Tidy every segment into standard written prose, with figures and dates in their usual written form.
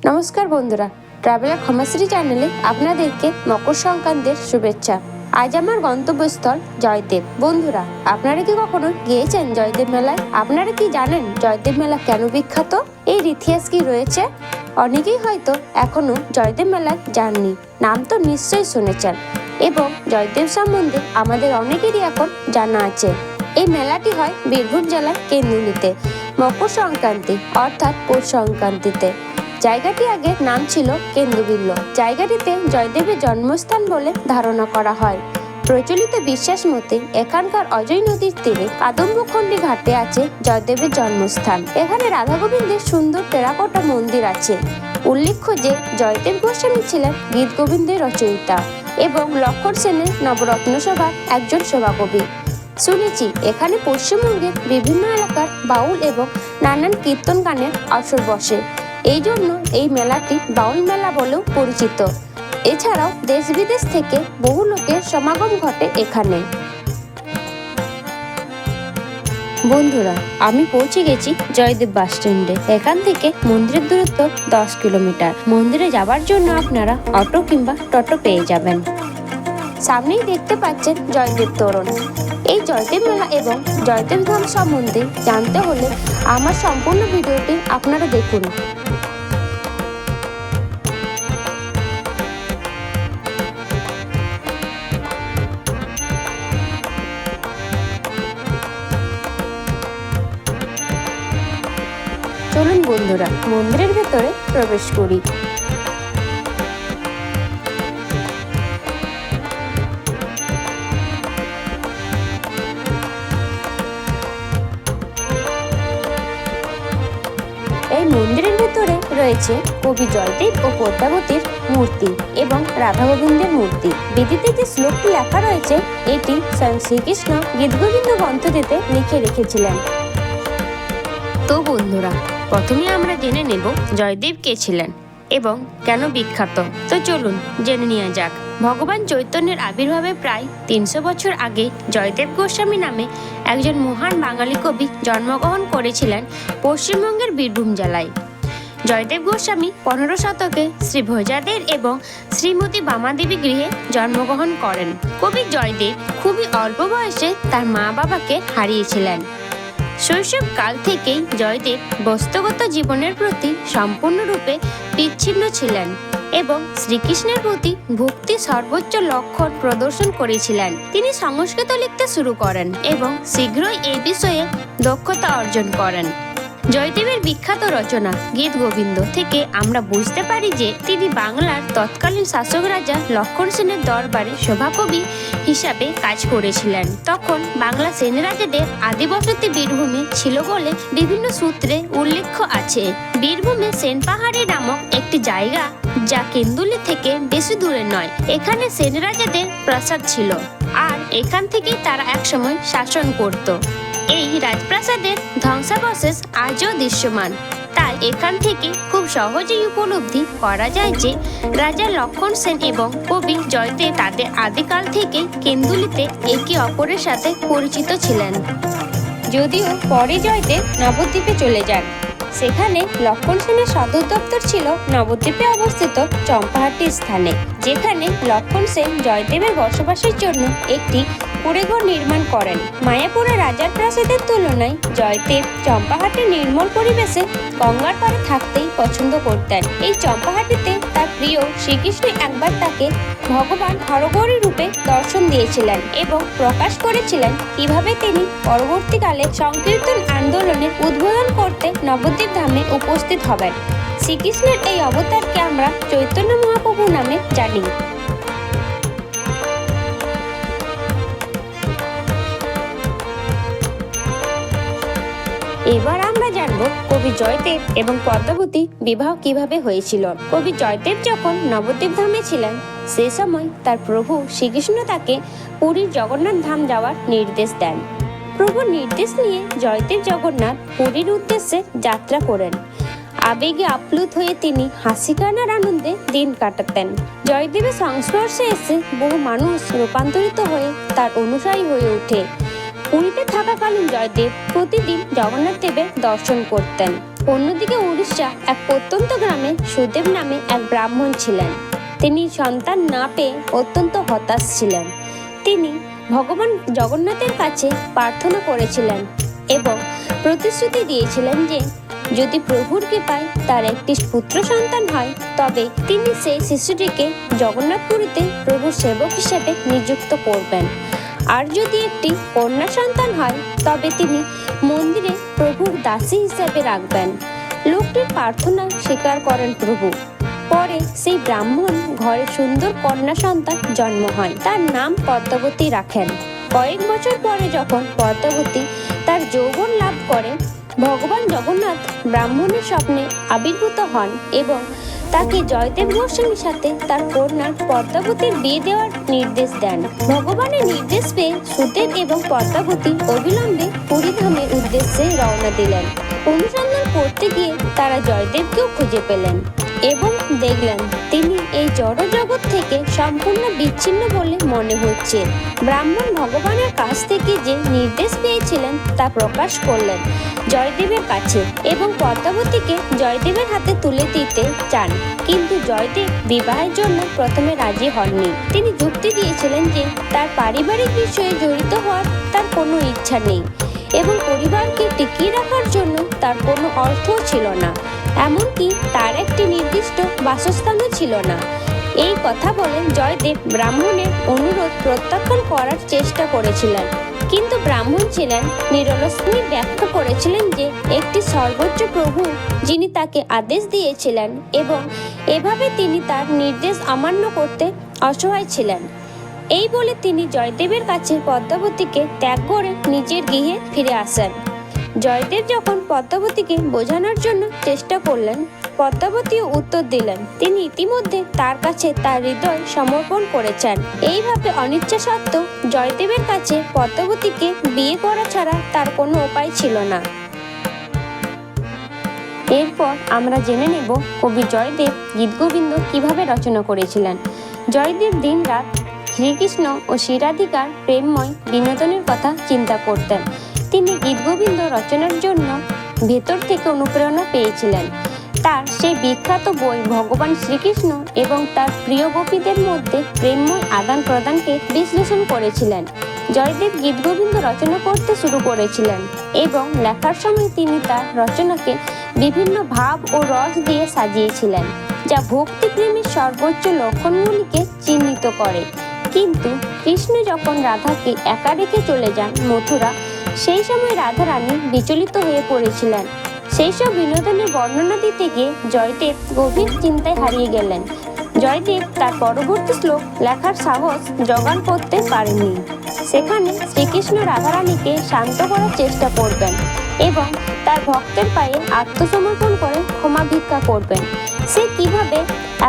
নমস্কার বন্ধুরা, ট্রাভেলার ক্ষমাশ্রী চ্যানেলে আপনাদেরকে মকর সংক্রান্তির শুভেচ্ছা। আজ আমার গন্তব্যস্থল জয়দেব। বন্ধুরা, আপনারা কি কখনো গিয়েছেন জয়দেব মেলায়? আপনারা কি জানেন জয়দেব মেলা কেন বিখ্যাত? এর ইতিহাস কি রয়েছে? অনেকেই হয়তো এখনো জয়দেব মেলায় যাননি, নাম তো নিশ্চয়ই শুনেছেন, এবং জয়দেব সম্বন্ধে আমাদের অনেকেরই এখন জানা আছে। এই মেলাটি হয় বীরভূম জেলার কেন্দুলিতে মকর সংক্রান্তি অর্থাৎ পৌষ সংক্রান্তিতে। জায়গাটি আগে নাম ছিল কেন্দুবিল্ল। জায়গাটিতে জয়দেবের জন্মস্থান বলে ধারণা করা হয়। প্রচলিত বিশ্বাস মতে এখানকার অজয় নদীর তীরে কাদম্বখণ্ডী ঘাটে আছে জয়দেবের জন্মস্থান। এখানে রাধা গোবিন্দের সুন্দর টেরাকোটা মন্দির আছে। উল্লেখ্য যে জয়দেব গোস্বামী ছিলেন গীত গোবিন্দের রচয়িতা এবং লক্ষণ সেনের নবরত্ন সভার একজন সভাকবি। শুনেছি এখানে পশ্চিমবঙ্গের বিভিন্ন এলাকার বাউল এবং নানান কীর্তন গানের আসর বসে। এই জন্য এই মেলাটি বাউল মেলা বলেও পরিচিত। এছাড়াও দেশ বিদেশ থেকে বহু লোকের সমাগম ঘটে এখানে। বন্ধুরা, আমি পৌঁছে গেছি জয়দেব বাস স্ট্যান্ডে। এখান থেকে মন্দিরের দূরত্ব 10 কিলোমিটার। মন্দিরে যাবার জন্য আপনারা অটো কিংবা টোটো পেয়ে যাবেন। সামনেই দেখতে পাচ্ছেন জয়দেব তোরণ। এই জয়দেব মেলা এবং জয়দেব ধাম সম্বন্ধে জানতে হলে আমার সম্পূর্ণ ভিডিওটি আপনারা দেখুন। চলুন বন্ধুরা, মন্দিরের ভেতরে প্রবেশ করি। এই মন্দিরের ভেতরে রয়েছে কবি জয়দেব ও পদ্মাবতীর মূর্তি এবং রাধা গোবিন্দের মূর্তি। বেদিতে যে শ্লোকটি লেখা রয়েছে এটি স্বয়ং শ্রীকৃষ্ণ গীতগোবিন্দ গ্রন্থটিতে লিখে রেখেছিলেন। তো বন্ধুরা, প্রথমে আমরা জেনে নেব জয়দেব কে ছিলেন এবং কেন বিখ্যাত। তো চলুন জেনে নেওয়া যাক। ভগবান চৈতন্যের আবির্ভাবে প্রায় 300 বছর আগে জয়দেব গোস্বামী নামে একজন মহান বাঙালি কবি জন্মগ্রহণ করেছিলেন পশ্চিমবঙ্গের বীরভূম জেলায়। জয়দেব গোস্বামী 15 শতকে শ্রী ভোজাদের এবং শ্রীমতী বামাদেবী গৃহে জন্মগ্রহণ করেন। কবি জয়দেব খুবই অল্প বয়সে তার মা বাবাকে হারিয়েছিলেন। শৈশবকাল থেকেই জয়দেব বস্তুগত জীবনের প্রতি সম্পূর্ণরূপে বিচ্ছিন্ন ছিলেন এবং শ্রীকৃষ্ণের প্রতি ভক্তি সর্বোচ্চ লক্ষণ প্রদর্শন করেছিলেন। তিনি সংস্কৃত লিখতে শুরু করেন এবং শীঘ্রই এই বিষয়ে দক্ষতা অর্জন করেন। জয়দেবের বিখ্যাত রচনা গীত গোবিন্দ থেকে আমরা বুঝতে পারি যে তিনি বাংলার তৎকালীন শাসক রাজা লক্ষণ সেনের দরবারে সভাকবি হিসাবে কাজ করেছিলেন। তখন বাংলা সেন রাজাদের আদিবসতি বীরভূমে ছিল বলে বিভিন্ন সূত্রে উল্লেখ আছে। বীরভূমে সেন পাহাড়ি নামক একটি জায়গা যা কেন্দুলি থেকে বেশি দূরে নয়। এখানে সেন রাজাদের প্রাসাদ ছিল আর এখান থেকেই তারা একসময় শাসন করত। এই রাজপ্রাসাদের ধ্বংসাবশেষ আজও দৃশ্যমান। তাই এখান থেকে খুব সহজেই উপলব্ধি করা যায় যে রাজা লক্ষণ সেন এবং কবি জয়দেব তাদের আদিকাল থেকে কেন্দুলিতে একে অপরের সাথে পরিচিত ছিলেন। যদিও পরে জয়দেব নবদ্বীপে চলে যান। সেখানে লক্ষণ সেনের সদর দপ্তর ছিল নবদ্বীপে অবস্থিত চম্পাহাটি স্থানে, যেখানে লক্ষণ সেন জয়দেবের বসবাসের জন্য একটি কুঁড়েঘর নির্মাণ করেন। মায়াপুরের রাজার প্রাসাদের তুলনায় জয়দেব চম্পাহাটির নির্মল পরিবেশে গঙ্গার পাড়ে থাকতেই পছন্দ করতেন। এই চম্পাহাটিতে তার প্রিয় শ্রীকৃষ্ণ একবার তাকে ভগবান হরগৌরী রূপে দর্শন দিয়েছিলেন এবং প্রকাশ করেছিলেন কিভাবে তিনি পরবর্তীকালে সংকীর্তন আন্দোলনের উদ্বোধন করতে নবদ্বীপ ধামে উপস্থিত হবেন। শ্রীকৃষ্ণের এই অবতারকে আমরা চৈতন্য মহাপ্রভু নামে জানি। এবার আমরা জানব কবি জয়দেব এবং পদ্মাবতী বিবাহ কিভাবে হয়েছিল। কবি জয়দেব যখন নবদ্বীপ ধামে ছিলেন সে সময় তার প্রভু শ্রীকৃষ্ণ তাকে পুরীর জগন্নাথ ধাম যাওয়ার নির্দেশ দেন। প্রভুর নির্দেশ নিয়ে জয়দেব জগন্নাথ পুরীর উদ্দেশ্যে যাত্রা করেন। আবেগে আপ্লুত হয়ে তিনি হাসি কান্নার আনন্দে দিন কাটাতেন। জয়দেবের সংস্পর্শে এসে বহু মানুষ রূপান্তরিত হয়ে তার অনুসারী হয়ে ওঠে। পুরীতে থাকাকালীন জয়দেব প্রতিদিন জগন্নাথ দেবের দর্শন করতেন। অন্যদিকে উড়িষ্যা এক প্রত্যন্ত গ্রামে সুদেব নামে এক ব্রাহ্মণ ছিলেন। তিনি সন্তান না পেয়ে অত্যন্ত হতাশ ছিলেন। তিনি ভগবান জগন্নাথের কাছে প্রার্থনা করেছিলেন এবং প্রতিশ্রুতি দিয়েছিলেন যে যদি প্রভুর কৃপায় তার একটি পুত্র সন্তান হয় তবে তিনি সেই শিশুটিকে জগন্নাথপুরীতে প্রভুর সেবক হিসেবে নিযুক্ত করবেন, আর যদি একটি কন্যা সন্তান হয় তবে তিনি মন্দিরে প্রভুর দাসী হিসেবে রাখবেন। লোকটির প্রার্থনা স্বীকার করেন প্রভু। পরে সেই ব্রাহ্মণ ঘরে সুন্দর কন্যা সন্তান জন্ম হয়। তার নাম পদ্মাবতী রাখেন। কয়েক বছর পরে যখন পদ্মাবতী তার যৌবন লাভ করে, ভগবান জগন্নাথ ব্রাহ্মণের স্বপ্নে আবির্ভূত হন এবং তাকে জয়দেব গোস্বামীর সাথে তার কন্যা পদ্মাবতীর বিয়ে দেওয়ার নির্দেশ দেন। ভগবানের নির্দেশ পেয়ে সুদেব এবং পদ্মাবতী অবিলম্বে পুরীধামের উদ্দেশ্যে রওনা দিলেন। অনুসন্ধান করতে গিয়ে তারা জয়দেবকেও খুঁজে পেলেন এবং দেখলেন তিনি এই জড় জগৎ থেকে সম্পূর্ণ বিচ্ছিন্ন বলে মনে হচ্ছে। ব্রাহ্মণ ভগবানের কাছ থেকে যে নির্দেশ পেয়েছিলেন তা প্রকাশ করলেন জয়দেবের কাছে এবং পদ্মাবতীকে জয়দেবের হাতে তুলে দিতে চান, কিন্তু জয়দেব বিবাহের জন্য প্রথমে রাজি হননি। তিনি যুক্তি দিয়েছিলেন যে তার পারিবারিক বিষয়ে জড়িত হওয়ার তার কোনো ইচ্ছা নেই এবং পরিবারকে টিকিয়ে রাখার জন্য তার কোনো অর্থও ছিল না, এমনকি তার একটি নির্দিষ্ট বাসস্থানও ছিল না। এই কথা বলে জয়দেব ব্রাহ্মণের অনুরোধ প্রত্যাখ্যান করার চেষ্টা করেছিলেন, কিন্তু ব্রাহ্মণ ছিলেন নিরলস। তিনি ব্যাখ্যা করেছিলেন যে একটি সর্বোচ্চ প্রভু যিনি তাকে আদেশ দিয়েছিলেন এবং এভাবে তিনি তার নির্দেশ অমান্য করতে অসহায় ছিলেন। এই বলে তিনি জয়দেবের কাছে পদ্মাবতীকে ত্যাগ করে নিজের গৃহে ফিরে আসেন। জয়দেব যখন পদ্মাবতীকে বোঝানোর জন্য চেষ্টা করলেন, পদ্মাবতীও উত্তর দিলেন তিনি ইতিমধ্যে তার কাছে তার হৃদয় সমর্পণ করেছেন। এইভাবে অনিচ্ছা সত্ত্বেও জয়দেবের কাছে পদ্মাবতীকে বিয়ে করা ছাড়া তার কোনো উপায় ছিল না। এরপর আমরা জেনে নেব কবি জয়দেব গীতগোবিন্দ কিভাবে রচনা করেছিলেন। জয়দেব দিনরাত শ্রীকৃষ্ণ ও শ্রীরাধিকার প্রেমময় বিনোদনের কথা চিন্তা করতেন। তিনি গীতগোবিন্দ রচনার জন্য ভেতর থেকে অনুপ্রেরণা পেয়েছিলেন। তার সেই বিখ্যাত বই ভগবান শ্রীকৃষ্ণ এবং তার প্রিয় গোপীদের মধ্যে প্রেমময় আদান প্রদানকে বিশ্লেষণ করেছিলেন। জয়দেব গীতগোবিন্দ রচনা করতে শুরু করেছিলেন এবং লেখার সময় তিনি তার রচনাকে বিভিন্ন ভাব ও রস দিয়ে সাজিয়েছিলেন, যা ভক্তিপ্রেমের সর্বোচ্চ লক্ষণগুলিকে চিহ্নিত করে। কিন্তু কৃষ্ণ যখন রাধাকে একা রেখে চলে যান মথুরা, সেই সময় রাধারানী বিচলিত হয়ে পড়েছিলেন। সেই সব বিনোদনের বর্ণনা দিতে গিয়ে জয়দেব গভীর চিন্তায় হারিয়ে গেলেন। জয়দেব তার পরবর্তী শ্লোক লেখার সাহস জোগাড় করতে পারেননি। সেখানে শ্রীকৃষ্ণ রাধারানীকে শান্ত করার চেষ্টা করবেন এবং তার ভক্তের পায়ে আত্মসমর্পণ করে ক্ষমা ভিক্ষা করবেন। সে কিভাবে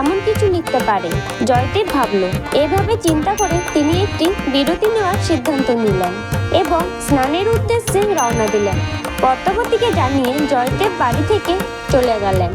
এমন কিছু লিখতে পারে? জয়দেব ভাবল। এভাবে চিন্তা করে তিনি একটি বিরতি নেওয়ার সিদ্ধান্ত নিলেন এবং স্নানের উদ্দেশ্যে রওনা দিলেন। পদ্মাবতীকে জানিয়ে জয়দেব বাড়ি থেকে চলে গেলেন।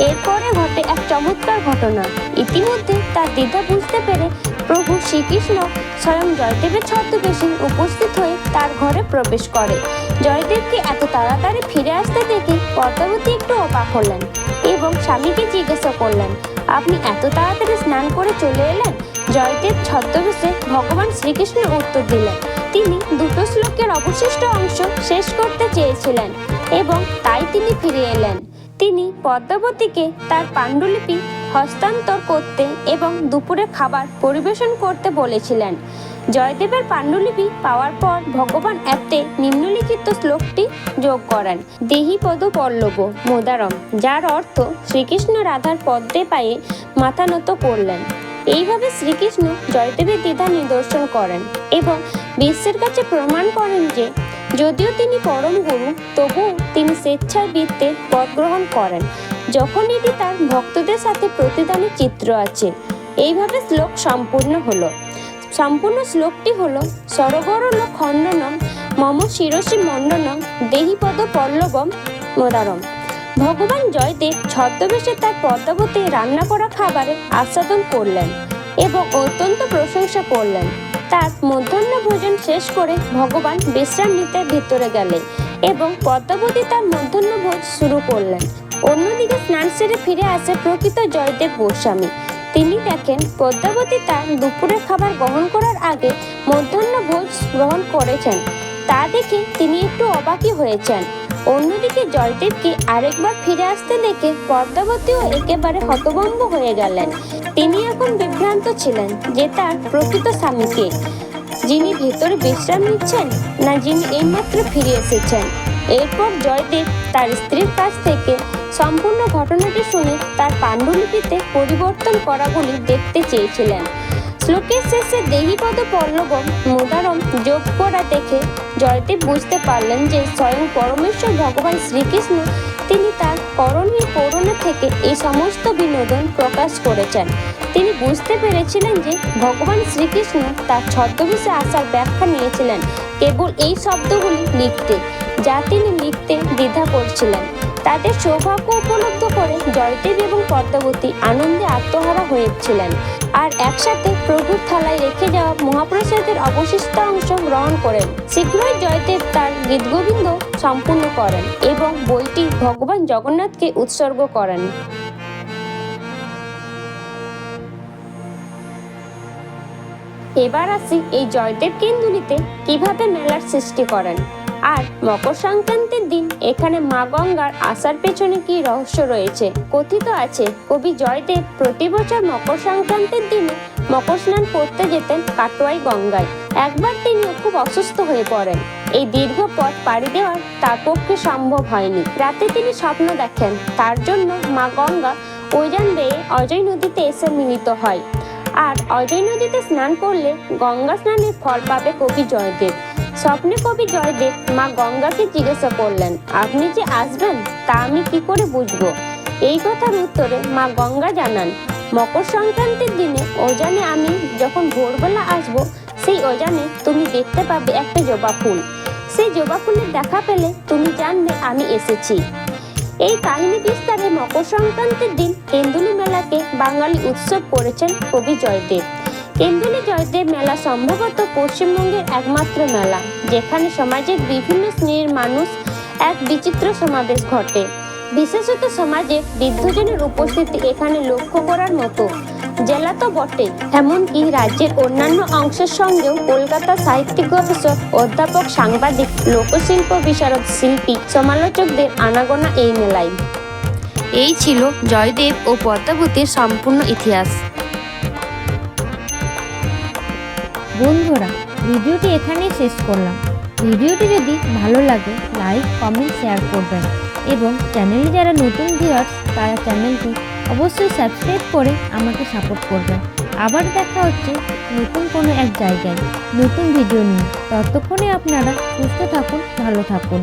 এরপরে ঘটে এক চমৎকার ঘটনা। ইতিমধ্যে তার দ্বিধা বুঝতে পেরে প্রভু শ্রীকৃষ্ণ স্বয়ং জয়দেবের ছদ্মবেশে উপস্থিত হয়ে তার ঘরে প্রবেশ করে। জয়দেবকে এত তাড়াতাড়ি ফিরে আসতে দেখে পদ্মাবতী একটু অবাক হলেন এবং স্বামীকে জিজ্ঞাসা করলেন, আপনি এত তাড়াতাড়ি স্নান করে চলে এলেন? জয়দেব ছদ্মবেশে ভগবান শ্রীকৃষ্ণ উত্তর দিলেন তিনি দুটো শ্লোকের অবশিষ্ট অংশ শেষ করতে চেয়েছিলেন এবং তাই তিনি ফিরে এলেন। তিনি পদ্মাবতীকে তার পাণ্ডুলিপি হস্তান্তর করতে এবং দুপুরে খাবার পরিবেশন করতে বলেছিলেন। জয়দেবের পাণ্ডুলিপি পাওয়ার পর ভগবান এতে নিম্নলিখিত শ্লোকটি যোগ করেন, দেহি পদ পল্লব মোদারম, যার অর্থ শ্রীকৃষ্ণ রাধার পদ্মে পায়ে মাথা নত করলেন। এইভাবে শ্রীকৃষ্ণ জয়দেবের দ্বিধা নিদর্শন করেন এবং বিশ্বের কাছে প্রমাণ করেন যে যদিও তিনি পরম গুরু, তবুও তিনি স্বেচ্ছায় বৃত্তের পদ গ্রহণ করেন যখন এটি তার ভক্তদের সাথে প্রতিদানের চিত্র আছে। এইভাবে শ্লোক সম্পূর্ণ হলো। সম্পূর্ণ শ্লোকটি হলো সরোবরল খণ্ডনম মম শিরসি মণ্ডনম দেহিপদ পল্লবম মোদারম। ভগবান জয়দেব ছদ্মবেশে তার পদ্মাবতী রান্না করা খাবারে আস্বাদন করলেন এবং অত্যন্ত প্রশংসা করলেন। তার মধ্যাহ্ন ভোজন শেষ করে ভগবান বিশ্রাম নিতে ভেতরে গেলেন এবং পদ্মাবতী তার মধ্যাহ্নভোজ শুরু করলেন। অন্যদিকে স্নান সেরে ফিরে আসে প্রকৃত জয়দেব গোস্বামী। তিনি দেখেন পদ্মাবতী তার দুপুরের খাবার গ্রহণ করার আগে মধ্যাহ্নভোজ গ্রহণ করেছেন। তা দেখে তিনি একটু অবাকই হয়েছেন। অন্যদিকে জয়দেবকে আরেকবার ফিরে আসতে দেখে পদ্মাবতীও একেবারে হতভম্ব হয়ে গেলেন। তিনি এখন বিভ্রান্ত ছিলেন যে তার প্রকৃত স্বামীকে, যিনি ভেতরে বিশ্রাম নিচ্ছেন না যিনি এইমাত্র ফিরে এসেছেন। এরপর জয়দেব তার স্ত্রীর কাছ থেকে সম্পূর্ণ ঘটনাটি শুনে তার পাণ্ডুলিপিতে পরিবর্তন করাগুলি দেখতে চেয়েছিলেন। শ্লোকের শেষে দেহিপদ পল্লবম মুদারম যোগ করা দেখে জয়দেব বুঝতে পারলেন যে স্বয়ং পরমেশ্বর ভগবান শ্রীকৃষ্ণ তিনি তার করণীয় করুণা থেকে এই সমস্ত বিনোদন প্রকাশ করেছেন। তিনি বুঝতে পেরেছিলেন যে ভগবান শ্রীকৃষ্ণ তার ছদ্মবেশে আসার ব্যাখ্যা নিয়েছিলেন কেবল এই শব্দগুলি লিখতে, যা তিনি লিখতে দ্বিধা করছিলেন। তাদের সৌভাগ্য উপলব্ধ করে জয়দেব এবং পদ্মাবতী আনন্দে আত্মহারা হয়েছিলেন আর একসাথে প্রভুর থালায় রেখে যাওয়া মহাপ্রসাদের অবশিষ্ট অংশ গ্রহণ করেন। শীঘ্রই জয়দেব তার গীতগোবিন্দ সম্পূর্ণ করেন এবং বইটি ভগবান জগন্নাথকে উৎসর্গ করেন। এবার আসি এই জয়দেব কেন্দুলিতে কিভাবে মেলার সৃষ্টি করেন আর মকর সংক্রান্তির দিন এখানে মা গঙ্গার আসার পেছনে কি রহস্য রয়েছে। কথিত আছে কবি জয়দেব প্রতি বছর মকর সংক্রান্তির দিনে মকর স্নান করতে যেতেন কাটোয়াই গঙ্গায়। একবার তিনি খুব অসুস্থ হয়ে পড়েন। এই দীর্ঘ পথ পাড়ি দেওয়ার তার পক্ষে সম্ভব হয়নি। রাতে তিনি স্বপ্ন দেখেন তার জন্য মা গঙ্গা ওইজান বেয়ে অজয় নদীতে এসে মিলিত হয় আর অজয় নদীতে স্নান করলে গঙ্গা স্নানের ফল পাবে কবি জয়দেব। স্বপ্নে কবি জয়দেব মা গঙ্গাকে জিজ্ঞাসা করলেন, আপনি যে আসবেন তা আমি কি করে বুঝবো? এই কথার উত্তরে মা গঙ্গা জানান, মকর সংক্রান্তির দিনে ওজানে আমি যখন ভোরবেলা আসবো সেই ওজানে তুমি দেখতে পাবে একটা জবা ফুল। সেই জবা ফুলের দেখা পেলে তুমি জানবে আমি এসেছি। এই কাহিনী বিস্তারে মকর সংক্রান্তির দিন কেন্দুলি মেলাকে বাঙালি উৎসব করেছেন কবি জয়দেব। কেন্দুলি জয়দেব মেলা সম্ভবত পশ্চিমবঙ্গের একমাত্র মেলা যেখানে সমাজের বিভিন্ন শ্রেণীর মানুষ এক বিচিত্র সমাবেশ ঘটে। বিশেষত সমাজে বৃদ্ধজনের উপস্থিতি এখানে লক্ষ্য করার মতো। জেলা তো বটে, এমনকি রাজ্যের অন্যান্য অংশের সঙ্গেও কলকাতা সাহিত্যিক গবেষক, অধ্যাপক, সাংবাদিক, লোকশিল্প বিশারদ, শিল্পী, সমালোচকদের আনাগোনা এই মেলায়। এই ছিল জয়দেব ও পদ্মাবতীর সম্পূর্ণ ইতিহাস। বন্ধুরা, ভিডিওটি এখানেই শেষ করলাম। ভিডিওটি যদি ভালো লাগে লাইক, কমেন্ট, শেয়ার করবেন এবং চ্যানেলে যারা নতুন ভিউয়ার্স তারা চ্যানেলটি অবশ্যই সাবস্ক্রাইব করে আমাকে সাপোর্ট করবেন। আবার দেখা হচ্ছে নতুন কোনো এক জায়গায় নতুন ভিডিও নিয়ে। ততক্ষণে আপনারা সুস্থ থাকুন, ভালো থাকুন।